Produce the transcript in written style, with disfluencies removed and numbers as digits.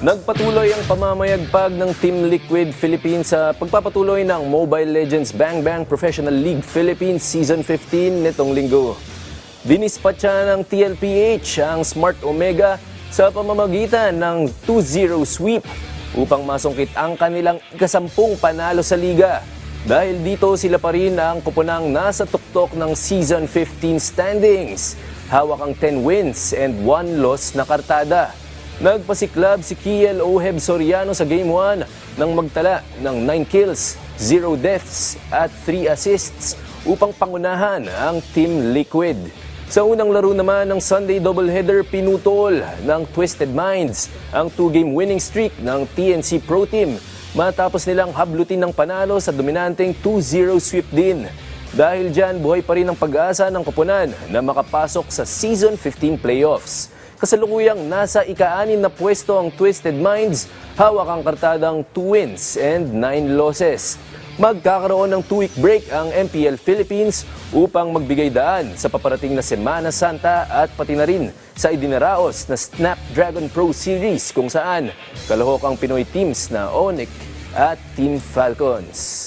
Nagpatuloy ang pamamayagpag ng Team Liquid Philippines sa pagpapatuloy ng Mobile Legends Bang Bang Professional League Philippines Season 15 nitong linggo. Dinispatcha ng TLPH ang Smart Omega sa pamamagitan ng 2-0 sweep upang masungkit ang kanilang ikasampung panalo sa liga. Dahil dito sila pa rin ang kupunang nasa tuktok ng Season 15 standings. Hawak ang 10 wins and 1 loss na kartada. Nagpasiklab si Kiel Oheb Soriano sa Game 1 nang magtala ng 9 kills, 0 deaths at 3 assists upang pangunahan ang Team Liquid. Sa unang laro naman ng Sunday doubleheader, pinutol ng Twisted Minds ang 2-game winning streak ng TNC Pro Team matapos nilang hablutin ng panalo sa dominanteng 2-0 sweep din. Dahil dyan, buhay pa rin ang pag-asa ng koponan na makapasok sa Season 15 playoffs. Kasalukuyang nasa ika-6 na pwesto ang Twisted Minds, hawak ang kartadang 2 wins and 9 losses. Magkakaroon ng 2-week break ang MPL Philippines upang magbigay daan sa paparating na Semana Santa at pati na rin sa idinaraos na Snapdragon Pro Series kung saan kalahok ang Pinoy teams na Onyx at Team Falcons.